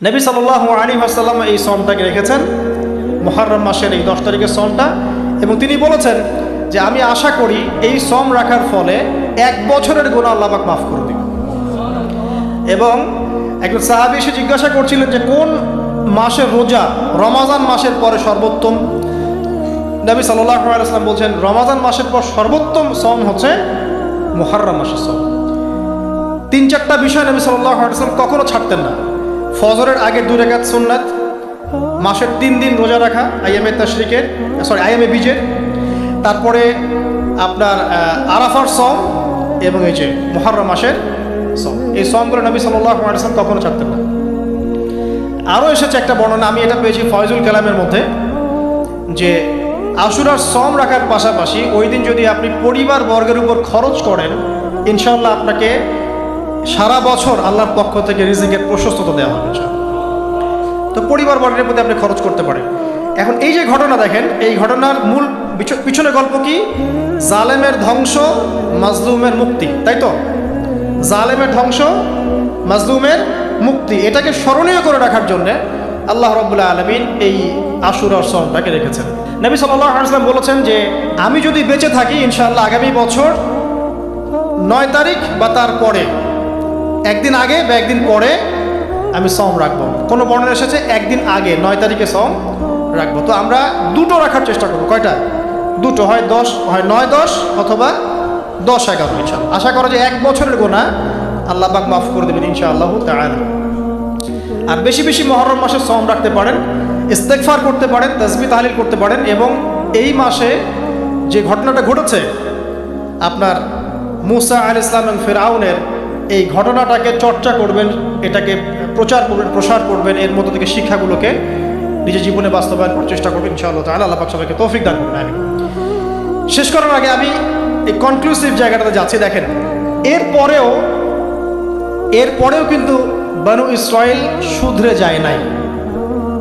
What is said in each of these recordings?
নবী সাল্লাল্লাহু আলাইহি ওয়াসাল্লাম এই সওমটাকে রেখেছেন, মুহররম মাসের এই 10 তারিখের সওমটা, এবং তিনি বলেছেন যে আমি আশা করি এই সওম রাখার ফলে 1 বছরের গুনাহ আল্লাহ পাক মাফ করে দিবেন। এবং একজন সাহাবী এসে জিজ্ঞাসা করছিলেন যে কোন মাসের রোজা রমাজান মাসের পরে সর্বোত্তম। নবী সাল্লাল্লাহু আলাইহি ওয়াসাল্লাম বলছেন রমাজান মাসের পর সর্বোত্তম সওম হচ্ছে মুহররম মাসের সওম। 3-4টা বিষয় নবী সাল্লাল্লাহু আলাইহি ওয়াসাল্লাম কখনো ছাড়তেন না। ফজরের আগে 2 রাকাত সুন্নাত, মাসের 3 দিন রোজা রাখা আইয়ামে বীজের, তারপরে আপনার আরাফার সওম এবং এই যে মুহররম মাসের সওম। এই সওমগুলো নবী সাল্লাল্লাহু আলাইহি ওয়াসাল্লাম কখনো ছাড়তেন না। আরও এসেছে একটা বর্ণনা, আমি এটা পেয়েছি ফয়জুল কালামের মধ্যে, যে আশুরার সওম রাখার পাশাপাশি ওই দিন যদি আপনি পরিবার বর্গের উপর খরচ করেন, ইনশাআল্লাহ আপনাকে সারা বছর আল্লাহর পক্ষ থেকে রিজিকের প্রশস্ততা দেওয়া হবে। তো পরিবার বর্গের প্রতি আপনি খরচ করতে পারেন। এখন এই যে ঘটনা দেখেন, এই ঘটনার মূল পিছনে গল্প কি? জালেমের ধ্বংস, মাজলুমের মুক্তি, তাই তো? জালেমের ধ্বংস, মাজলুমের মুক্তি, এটাকে স্মরণীয় করে রাখার জন্য আল্লাহ রাব্বুল আলামিন এই আশুরার সওমটাকে রেখেছেন। নবী সাল্লাল্লাহু আলাইহি ওয়াসাল্লাম বলেছেন যে আমি যদি বেঁচে থাকি ইনশাআল্লাহ আগামী বছর 9 তারিখ বা তার পরে, একদিন আগে বা একদিন পরে আমি সওম রাখবো। কোনো বর্ণনা এসেছে একদিন আগে 9 তারিখে সওম রাখবো। তো আমরা দুটো রাখার চেষ্টা করবো। কয়টা? দুটো, হয় 9-10 অথবা 10-11 ইনশাআল্লাহ। আশা করা যে 1 বছরের গুনাহ আল্লাহ পাক মাফ করে দেবেন ইনশাআল্লাহ তাআলা। আর বেশি বেশি মুহররম মাসে সওম রাখতে পারেন, ইস্তেগফার করতে পারেন, তাসবিহ তাহলিল করতে পারেন, এবং এই মাসে যে ঘটনাটা ঘটেছে আপনার মুসা আলাইহিস সালাম এবং ফিরআউনের, এই ঘটনাটাকে চর্চা করবেন, এটাকে প্রসার করবেন, এর মধ্য থেকে শিক্ষাগুলোকে নিজের জীবনে বাস্তবায়ন করার চেষ্টা করবেন ইনশাআল্লাহ তাআলা। আল্লাহ পাক সবাইকে তৌফিক দান করুন, আমিন। শেষ করার আগে আমি এই কনক্লুসিভ জায়গাটাতে যাচ্ছি। দেখেন, এরপরেও কিন্তু বনু ইসরাইল শুধরে যায় নাই।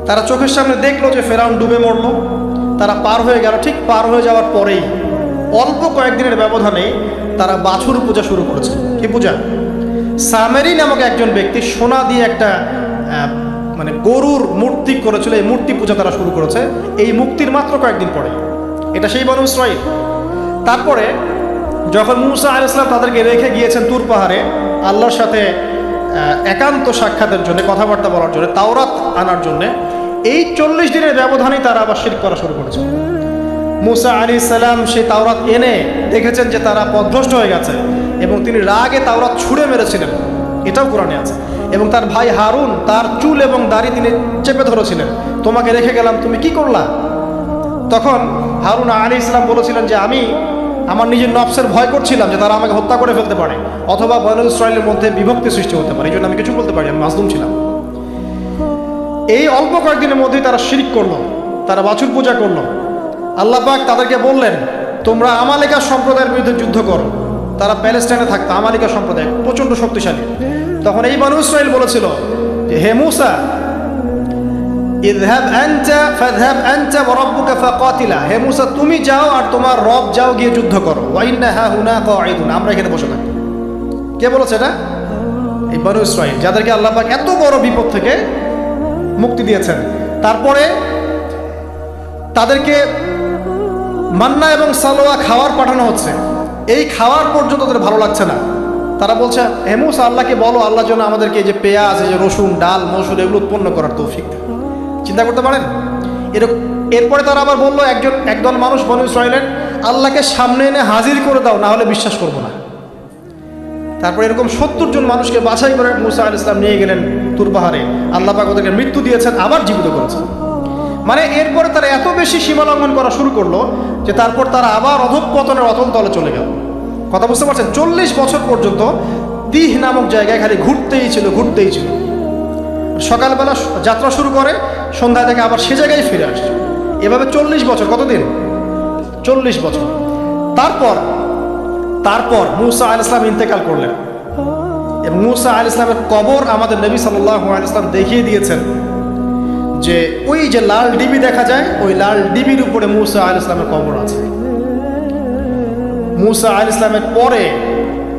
তারা চোখের সামনে দেখলো যে ফেরাউন ডুবে মরল, তারা পার হয়ে গেল। ঠিক পার হয়ে যাওয়ার পরেই অল্প কয়েকদিনের ব্যবধানে তারা বাছুর পূজা শুরু করেছে। কি পূজা? সামেরি নামক একজন ব্যক্তি সোনা দিয়ে একটা মানে গরুর মূর্তি করেছিল, এই মূর্তি পূজা তারা শুরু করেছে এই মুক্তির মাত্র কয়েকদিন পরে। এটা সেই বনু ইসরাইল। তারপরে যখন মুসা আলাইহিস সালাম তাদেরকে রেখে গিয়েছেন তুর পাহাড়ে আল্লাহর সাথে একান্ত সাক্ষাতের জন্য, কথাবার্তা বলার জন্য, তাওরাত আনার জন্য, এই 40 দিনের ব্যবধানেই তারা আবার শিরক করা শুরু করেছে। মুসা আলাইহিস সালাম সেই তাওরাত এনে দেখেছেন যে তারা পথভ্রষ্ট হয়ে গেছে, এবং তিনি রাগে তাওরাত ছুঁড়ে মেরেছিলেন, এটাও কোরআনে আছে। এবং তার ভাই হারুন তার চুল এবং দাড়ি তিনি চেপে ধরেছিলেন, তোমাকে রেখে গেলাম, তুমি কি করলা? তখন হারুন আলাইহিস সালাম বলেছিলেন যে আমি আমার নিজের নফসের ভয় করছিলাম যে তারা আমাকে হত্যা করে ফেলতে পারে, অথবা বনু ইসরাইলের মধ্যে বিভক্তি সৃষ্টি হতে পারে, এই জন্য আমি কিছু বলতে পারি, আমি মাজলুম ছিলাম। এই অল্প কয়েকদিনের মধ্যেই তারা শিরক করলো, তারা বাছুর পূজা করলো। আল্লাহ পাক তাদেরকে বললেন তোমরা আমালিকা সম্প্রদায়ের বিরুদ্ধে যুদ্ধ করো। তারা প্যালেস্টাইনে থাকতো, আমালিকা সম্প্রদায় প্রচণ্ড শক্তিশালী। তখন এই বনু ইসরাইল বলেছিল যে হে মুসা, ইযহাব আনতা ফাযহাব আনতা ওয়া রাব্বুকা ফাকাতিলা, হে মুসা তুমি যাও আর তোমার রব যাও গিয়ে যুদ্ধ করো। ওয়া ইন্না হাহুনা কাঈদুন, আমরা এখানে বসে থাকি। কে বলেছে এটা? এই বনু ইসরাইল, যাদেরকে আল্লাহ পাক এত বড় বিপদ থেকে মুক্তি দিয়েছেন। তারপরে তাদেরকে মান্না এবং সালোয়া খাওয়ার পাঠানো হচ্ছে, এই খাওয়ার পর্যন্ত তাদের ভালো লাগছে না। তারা বলছে হে মুসা আল্লাহকে বলো আল্লাহ যেন আমাদেরকে এই যে পেঁয়াজ, এই যে রসুন, ডাল, মসুর এগুলো উৎপন্ন করার তৌফিক দেন। চিন্তা করতে পারেন এরপরে তারা আবার বললো একদল মানুষ বনু ইসরাইলের, আল্লাহকে সামনে এনে হাজির করে দাও, না হলে বিশ্বাস করবো না। তারপর এরকম 70 জন মানুষকে বাছাই করে মুসা আলাইহিস সালাম নিয়ে গেলেন তুর পাহাড়ে। আল্লাহ পাক ওদেরকে মৃত্যু দিয়েছেন, আবার জীবিত করেছেন। মানে এরপরে তারা এত বেশি সীমা লঙ্ঘন করা শুরু করলো যে তারপর তারা আবার অধঃপতনের অতল তলে চলে গেল। কথা বুঝতে পারছেন? 40 বছর পর্যন্ত তিহ নামক জায়গায় খালি ঘুরতেই ছিল। সকালবেলা যাত্রা শুরু করে, সন্ধ্যা থেকে আবার সে জায়গায় ফিরে আসছে। এভাবে 40 বছর। কতদিন? 40 বছর। তারপর মুসা আলাইহিস সালাম ইন্তেকাল করলেন, এবং মুসা আলাইহিস সালামের কবর আমাদের নবী সাল্লাল্লাহু আলাইহি সাল্লাম দেখিয়ে দিয়েছেন যে ওই যে লাল ডিবি দেখা যায়, ওই লাল ডিবির উপরে মুসা আলাইহিস সালামের কবর আছে। মুসা আলাইহিস সালামের পরে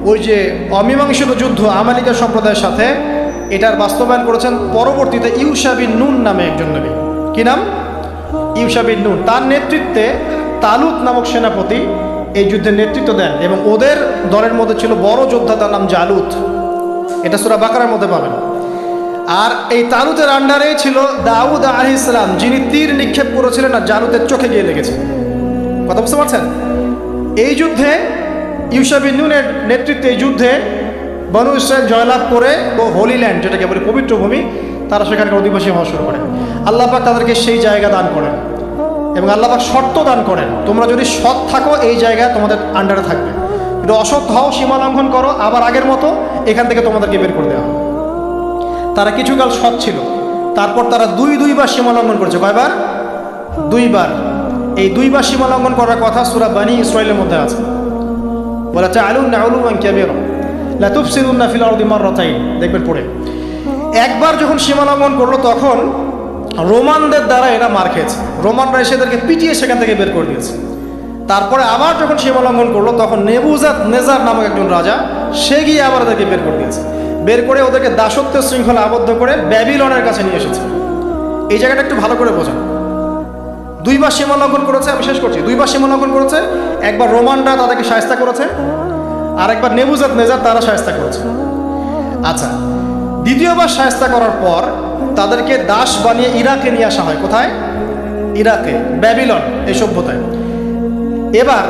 ওই যে অমীমাংসিত যুদ্ধ আমালিকা সম্প্রদায়ের সাথে, এটার বাস্তবায়ন করেছেন পরবর্তীতে ইউশা বিন নুন নামে একজন নবী। কি নাম? ইউশা বিন নুন। তার নেতৃত্বে তালুত নামক সেনাপতি এই যুদ্ধের নেতৃত্ব দেন এবং ওদের দলের মধ্যে ছিল বড় যোদ্ধা, তার নাম জালুত। এটা সূরা বাকারার মধ্যে পাবেন। আর এই তালুতের আন্ডারে ছিল দাউদ আলাইহিস সালাম, যিনি তীর নিক্ষেপ করেছিলেন আর জালুতের চোখে গিয়ে লেগেছে। কথা বুঝতে পারছেন? এই যুদ্ধে ইউশা বিন নুনের নেতৃত্বে এই যুদ্ধে বনু ইসরাইল জয়লাভ করে ও হোলি ল্যান্ড, যেটাকে বলে পবিত্র ভূমি, তারা সেখানকার অধিবাসী হওয়া শুরু করে। আল্লাহ পাক তাদেরকে সেই জায়গা দান করেন এবং আল্লাহ পাক শর্ত দান করেন, তোমরা যদি সৎ থাকো এই জায়গা তোমাদের আন্ডারে থাকবে, কিন্তু অসৎ হও, সীমা লঙ্ঘন করো, আবার আগের মতো এখান থেকে তোমাদেরকে বের করে দেওয়া হবে। তারা কিছুকাল সৎ ছিল, তারপর তারা দুইবার সীমা লঙ্ঘন করেছে। কয়বার? 2 বার। এই 2 বার সীমা লঙ্ঘন করার কথা সূরা বনী ইসরাইলের মধ্যে আছে। বলা তাআলুনা উলুওয়ান কাবীরা লা তুফসিদুনা ফিল আরদি মাররাতাইন, দেখবেন পড়ে। একবার যখন সীমা লঙ্ঘন করলো তখন রোমানদের দ্বারা এরা মার খেয়েছে। রোমানরা এসে এদেরকে পিটিয়ে সেখান থেকে বের করে দিয়েছে। তারপরে আবার যখন সীমা লঙ্ঘন করলো তখন নেবুজাদনেজার নামক একজন রাজা, সে গিয়ে আবার এদেরকে বের করে দিয়েছে। বের করে ওদেরকে দাসত্বের শৃঙ্খলা আবদ্ধ করে ব্যাবিলনের কাছে নিয়ে এসেছে। এই জায়গাটা একটু ভালো করে বোঝেন। 2 বার সীমা লঙ্ঘন করেছে, আমি শেষ করছি। 2 বার সীমা লঙ্ঘন করেছে। একবার রোমানরা তাদেরকে শায়েস্তা করেছে, আর একবার নেবুজাদনেজার তারা শায়েস্তা করেছে। আচ্ছা, দ্বিতীয়বার শায়েস্তা করার পর তাদেরকে দাস বানিয়ে ইরাকে নিয়ে আসা হয়। কোথায়? ইরাকে, ব্যাবিলন এই সভ্যতায়। এবার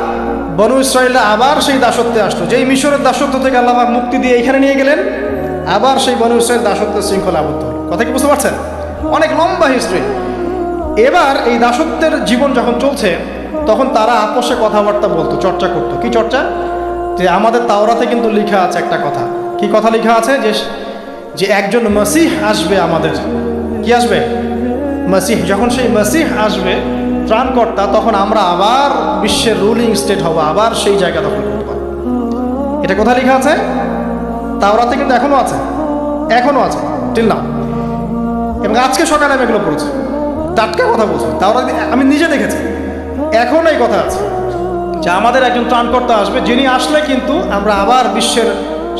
বনু ইসরাইলরা আবার সেই দাসত্বে আসলো। যেই মিশরের দাসত্ব থেকে আল্লাহ পাক মুক্তি দিয়ে এখানে নিয়ে গেলেন, আবার সেই বনু ইসরাইল দাসত্বের শৃঙ্খলা আবদ্ধ হল। কথা কি বুঝতে পারছেন? অনেক লম্বা হিস্ট্রি। এবার এই দাসত্বের জীবন যখন চলছে তখন তারা আপোষে কথাবার্তা বলতো, চর্চা করতো। কি চর্চা? যে আমাদের তাওরাতে কিন্তু লেখা আছে একটা কথা। কি কথা লেখা আছে? যে একজন মসিহ আসবে আমাদের। কি আসবে? মসিহ। যখন সেই মসিহ আসবে, ত্রাণকর্তা, তখন আমরা আবার বিশ্বের রুলিং স্টেট হব, আবার সেই জায়গা দখল করতে পারব। এটা কোথায় লেখা আছে? তাওরাতে কিন্তু এখনো আছে, এখনো আছে টিল নাও। এবং আজকে সকালে আমি এগুলো পড়েছি, টাটকা কথা বলছি। তাওরাতে আমি নিজে দেখেছি, এখন এই কথা আছে যে আমাদের একজন ত্রাণকর্তা আসবে, যিনি আসলে কিন্তু আমরা আবার বিশ্বের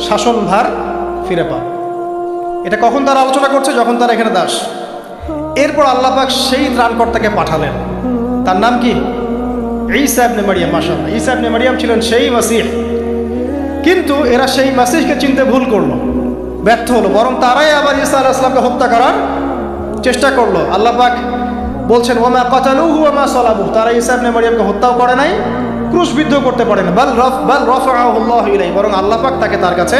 শাসনভার ফিরে পাব। এটা কখন তারা আলোচনা করছে? যখন তারা এখানে দাস। এরপর আল্লাহ পাক সেই ত্রাণকর্তাকে পাঠালেন। তার নাম কি? ঈসা ইবনে মারইয়াম। মাশাআল্লাহ, ঈসা ইবনে মারইয়াম ছিলেন সেই মাসিহ। কিন্তু এরা সেই মাসিহকে চিনতে ভুল করলো, ব্যর্থ হলো। বরং তারাই আবার ঈসা আলাইহিস সালামকে হত্যা করার চেষ্টা করলো। আল্লাহ পাক বলছেন ওয়া মা কাতালুহু ওয়া মা সালাবুহু, তারা ঈসা ইবনে মারইয়ামকে হত্যাও করে নাই, ক্রুশবিদ্ধ করতে পারে না। বাল রাফাআহু আল্লাহু ইলাইহি, বরং আল্লাহ পাক তাকে তার কাছে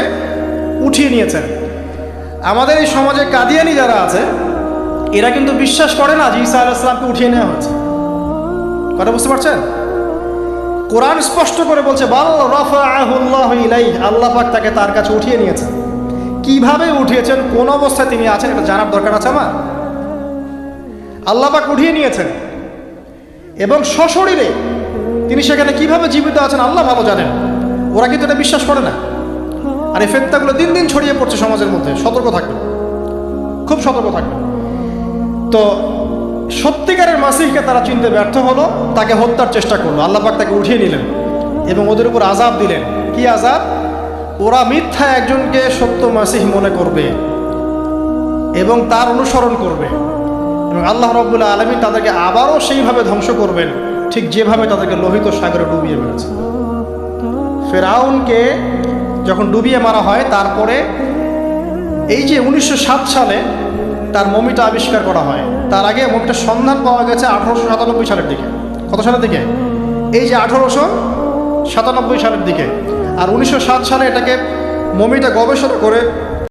উঠিয়ে নিয়েছেন। আমাদের এই সমাজে কাদিয়ানি যারা আছে, এরা কিন্তু বিশ্বাস করে না যে ঈসা আলাইহিস সালামকে উঠিয়ে নেওয়া হয়েছে। কথা বুঝতে পারছেন? কোরআন স্পষ্ট করে বলছে বাল রাফাআহু আল্লাহু ইলাইহি, আল্লাহ পাক তাকে তার কাছে উঠিয়ে নিয়েছেন। কিভাবে উঠিয়েছেন, কোন অবস্থায় তিনি আছেন, এটা জানার দরকার আছে আমার। আল্লাহ পাক উঠিয়ে নিয়েছেন এবং সশরীরে তিনি সেখানে কিভাবে জীবিত আছেন আল্লাহ ভালো জানেন। ওরা কিন্তু এটা বিশ্বাস করে না। আর এই ফেতনাগুলো দিন দিন ছড়িয়ে পড়ছে সমাজের মধ্যে। সতর্ক থাকবেন, খুব সতর্ক থাকবেন। তো সত্যিকারের মাসিহকে তারা চিনতে ব্যর্থ হলো, তাকে হত্যার চেষ্টা করলো। আল্লাহ পাক তাকে উঠিয়ে নিলেন এবং ওদের উপর আযাব দিলেন। কি আযাব? ওরা মিথ্যা একজনকে সত্য মাসিহ মনে করবে এবং তার অনুসরণ করবে, এবং আল্লাহ রাব্বুল আলামিন তাদেরকে আবারও সেইভাবে ধ্বংস করবেন, ঠিক যেভাবে তাদেরকে লোহিত সাগরে ডুবিয়ে মেরেছে। ফেরাউনকে যখন ডুবিয়ে মারা হয়, তারপরে এই যে 1907 সালে তার মমিটা আবিষ্কার করা হয়, তার আগে মমিটার সন্ধান পাওয়া গেছে 1897 সালের দিকে। কত সালের দিকে? এই যে 1897 সালের দিকে। আর 1907 সালে এটাকে মমিটা গবেষণা করে